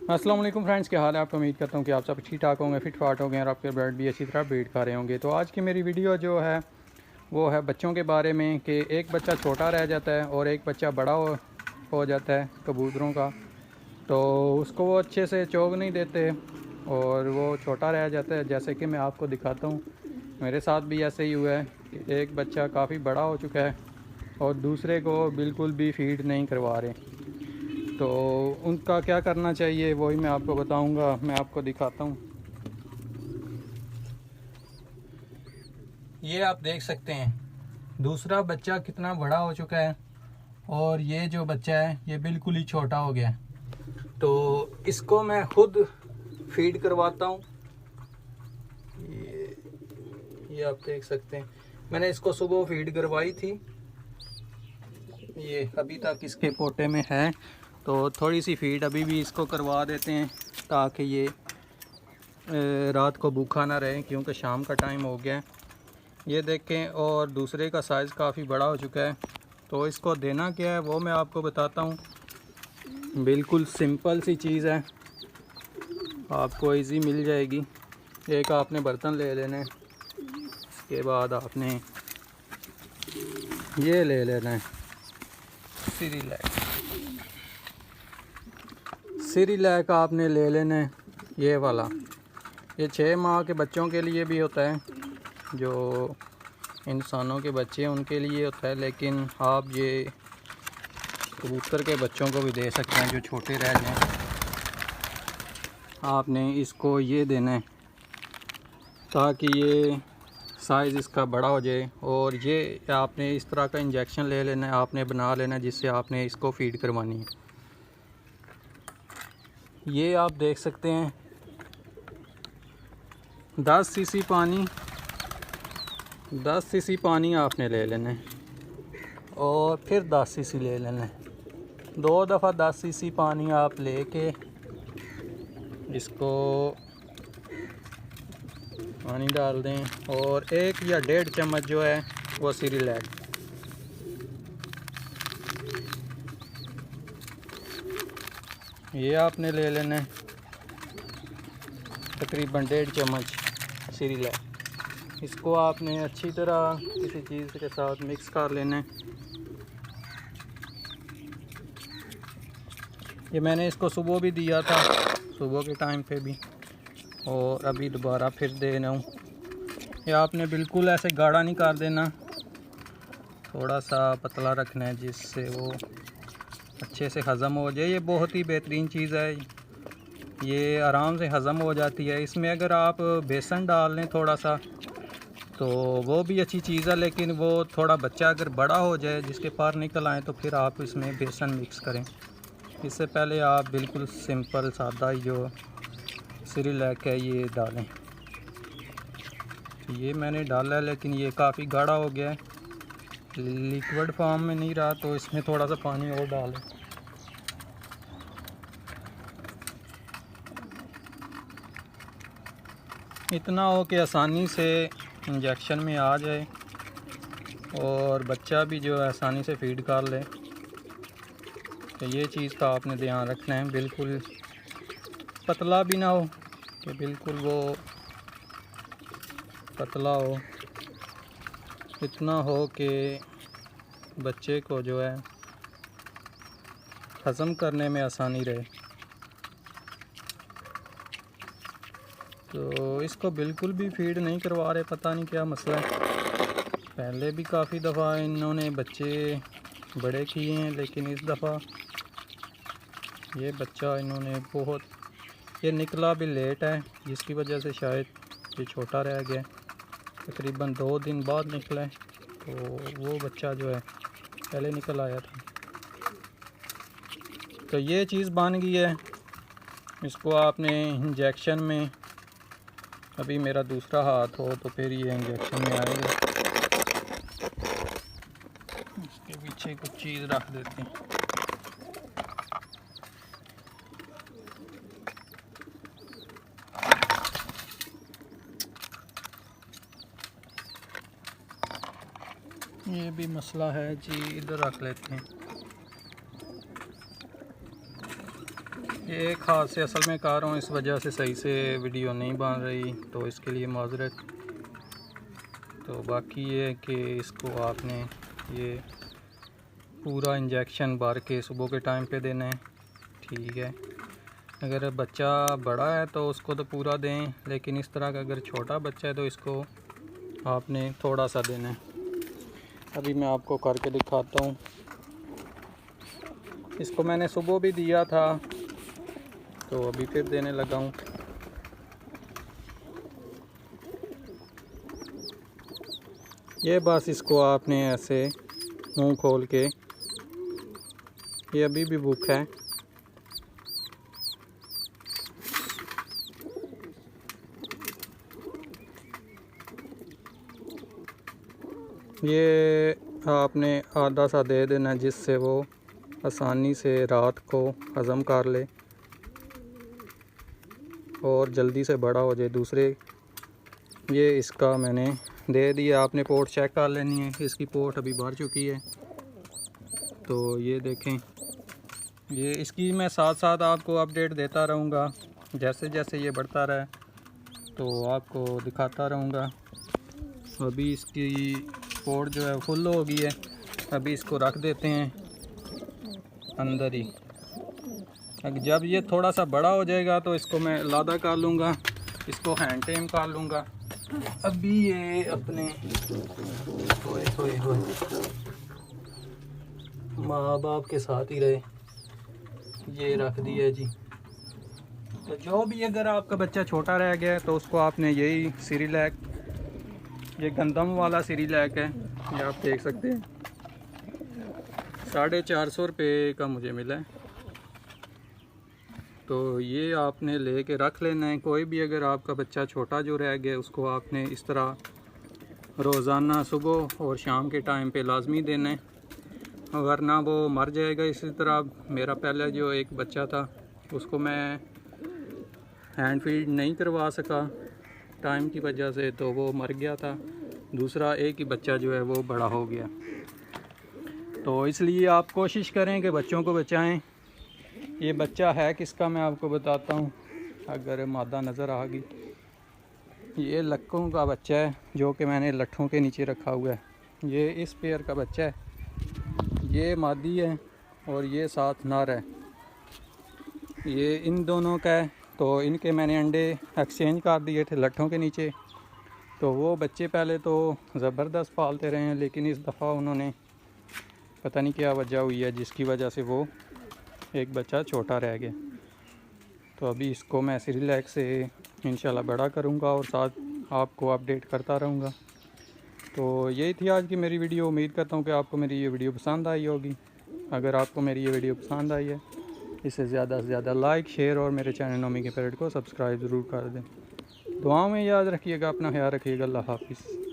अस्सलाम वालेकुम फ्रेंड्स, क्या हाल है आपका। उम्मीद करता हूँ कि आप सब ठीक ठाक होंगे, फिट फाट होंगे और आपके बर्ड भी अच्छी तरह ब्रीड खा रहे होंगे। तो आज की मेरी वीडियो जो है वो है बच्चों के बारे में कि एक बच्चा छोटा रह जाता है और एक बच्चा बड़ा हो जाता है कबूतरों का। तो उसको वो अच्छे से चोग नहीं देते और वो छोटा रह जाता है। जैसे कि मैं आपको दिखाता हूँ, मेरे साथ भी ऐसे ही हुआ है कि एक बच्चा काफ़ी बड़ा हो चुका है और दूसरे को बिल्कुल भी फीड नहीं करवा रहे। तो उनका क्या करना चाहिए वही मैं आपको बताऊंगा। मैं आपको दिखाता हूँ, ये आप देख सकते हैं दूसरा बच्चा कितना बड़ा हो चुका है और ये जो बच्चा है ये बिल्कुल ही छोटा हो गया है। तो इसको मैं खुद फीड करवाता हूँ। ये आप देख सकते हैं, मैंने इसको सुबह फीड करवाई थी। ये अभी तक इसके पोटे में है, तो थोड़ी सी फीड अभी भी इसको करवा देते हैं ताकि ये रात को भूखा ना रहे, क्योंकि शाम का टाइम हो गया है। ये देखें, और दूसरे का साइज़ काफ़ी बड़ा हो चुका है। तो इसको देना क्या है वो मैं आपको बताता हूँ। बिल्कुल सिंपल सी चीज़ है, आपको इजी मिल जाएगी। एक आपने बर्तन ले लेना है, इसके बाद आपने ये ले लेना है सिरिलैक आपने ले लेना है ये वाला। ये 6 माह के बच्चों के लिए भी होता है, जो इंसानों के बच्चे हैं उनके लिए होता है, लेकिन आप ये कबूतर के बच्चों को भी दे सकते हैं जो छोटे रह जाएं। आपने इसको ये देना है ताकि ये साइज़ इसका बड़ा हो जाए। और ये आपने इस तरह का इंजेक्शन ले लेना है, आपने बना लेना है जिससे आपने इसको फीड करवानी है। ये आप देख सकते हैं 10 सीसी पानी आपने ले लेना है और फिर 10 सीसी ले लेना है। 2 दफ़ा 10 सीसी पानी आप लेके इसको पानी डाल दें और 1 या 1.5 चम्मच जो है वो सिरिलैक, ये आपने ले लेना है तकरीबन 1.5 चम्मच सिरिलैक। इसको आपने अच्छी तरह किसी चीज़ के साथ मिक्स कर लेना है। ये मैंने इसको सुबह भी दिया था, सुबह के टाइम पे भी, और अभी दोबारा फिर दे रहा हूँ। ये आपने बिल्कुल ऐसे गाढ़ा नहीं कर देना, थोड़ा सा पतला रखना है जिससे वो अच्छे से हज़म हो जाए। ये बहुत ही बेहतरीन चीज़ है, ये आराम से हज़म हो जाती है। इसमें अगर आप बेसन डाल लें थोड़ा सा तो वो भी अच्छी चीज़ है, लेकिन वो थोड़ा बच्चा अगर बड़ा हो जाए जिसके पार निकल आए तो फिर आप इसमें बेसन मिक्स करें। इससे पहले आप बिल्कुल सिंपल सादा जो सिरिलैक है ये डालें। ये मैंने डाला है लेकिन ये काफ़ी गाढ़ा हो गया है, लिक्विड फॉर्म में नहीं रहा, तो इसमें थोड़ा सा पानी और डालें। इतना हो कि आसानी से इंजेक्शन में आ जाए और बच्चा भी जो है आसानी से फीड कर ले। तो ये चीज़ का आपने ध्यान रखना है, बिल्कुल पतला भी ना हो कि बिल्कुल वो पतला हो, इतना हो कि बच्चे को जो है हज़म करने में आसानी रहे। तो इसको बिल्कुल भी फीड नहीं करवा रहे, पता नहीं क्या मसला है। पहले भी काफ़ी दफ़ा इन्होंने बच्चे बड़े किए हैं, लेकिन इस दफ़ा ये बच्चा इन्होंने बहुत, ये निकला भी लेट है जिसकी वजह से शायद ये छोटा रह गया। तकरीबन 2 दिन बाद निकला है, तो वो बच्चा जो है पहले निकल आया था। तो ये चीज़ बन गई है। इसको आपने इंजेक्शन में, अभी मेरा दूसरा हाथ हो तो फिर ये इंजेक्शन में आएगा। इसके पीछे कुछ चीज़ रख देते हैं। ये भी मसला है जी, इधर रख लेते हैं। ये एक हाथ से असल में कर रहा हूँ, इस वजह से सही से वीडियो नहीं बन रही, तो इसके लिए माजरत। तो बाकी ये कि इसको आपने ये पूरा इंजेक्शन भर के सुबह के टाइम पे देना है, ठीक है। अगर बच्चा बड़ा है तो उसको तो पूरा दें, लेकिन इस तरह का अगर छोटा बच्चा है तो इसको आपने थोड़ा सा देना है। अभी मैं आपको करके दिखाता हूँ। इसको मैंने सुबह भी दिया था, तो अभी फिर देने लगा हूँ। ये बस इसको आपने ऐसे मुंह खोल के, ये अभी भी भूखा है, ये आपने आधा सा दे देना जिससे वो आसानी से रात को हज़म कर ले और जल्दी से बड़ा हो जाए। दूसरे ये इसका मैंने दे दिया। आपने पोर्ट चेक कर लेनी है, इसकी पोर्ट अभी भर चुकी है। तो ये देखें, ये इसकी मैं साथ साथ आपको अपडेट देता रहूँगा, जैसे जैसे ये बढ़ता रहे तो आपको दिखाता रहूँगा। अभी इसकी पोर्ट जो है फुल हो गई है, अभी इसको रख देते हैं अंदर ही। जब ये थोड़ा सा बड़ा हो जाएगा तो इसको मैं लादा कर लूँगा, इसको हैंड टेम कर लूँगा। अभी ये अपने माँ बाप के साथ ही रहे, ये रख दिया जी। तो जो भी अगर आपका बच्चा छोटा रह गया तो उसको आपने यही सिरिलैक, ये गंदम वाला सिरिलैक है, ये आप देख सकते हैं, 450 रुपये का मुझे मिला है। तो ये आपने लेके रख लेना है। कोई भी अगर आपका बच्चा छोटा जो रह गया उसको आपने इस तरह रोज़ाना सुबह और शाम के टाइम पे लाजमी देना है, वरना वो मर जाएगा। इसी तरह मेरा पहले जो एक बच्चा था उसको मैं हैंड फीड नहीं करवा सका टाइम की वजह से, तो वो मर गया था। दूसरा एक ही बच्चा जो है वो बड़ा हो गया। तो इसलिए आप कोशिश करें कि बच्चों को बचाएं। ये बच्चा है किसका मैं आपको बताता हूँ, अगर मादा नज़र आ गई। ये लक्कों का बच्चा है जो कि मैंने लट्ठों के नीचे रखा हुआ है। ये इस पेयर का बच्चा है, ये मादी है और ये साथ नर है, ये इन दोनों का है। तो इनके मैंने अंडे एक्सचेंज कर दिए थे लट्ठों के नीचे। तो वो बच्चे पहले तो ज़बरदस्त पालते रहे हैं, लेकिन इस दफ़ा उन्होंने पता नहीं क्या वजह हुई है जिसकी वजह से वो एक बच्चा छोटा रह गया। तो अभी इसको मैं सिरिलैक से इंशाल्लाह बड़ा करूँगा और साथ आपको अपडेट करता रहूँगा। तो यही थी आज की मेरी वीडियो। उम्मीद करता हूँ कि आपको मेरी ये वीडियो पसंद आई होगी। अगर आपको मेरी ये वीडियो पसंद आई है, इसे ज़्यादा से ज़्यादा लाइक, शेयर और मेरे चैनल नोमी के पैरेट को सब्सक्राइब ज़रूर कर दें। दुआओं में याद रखिएगा, अपना ख्याल रखिएगा। अल्लाह हाफिज़।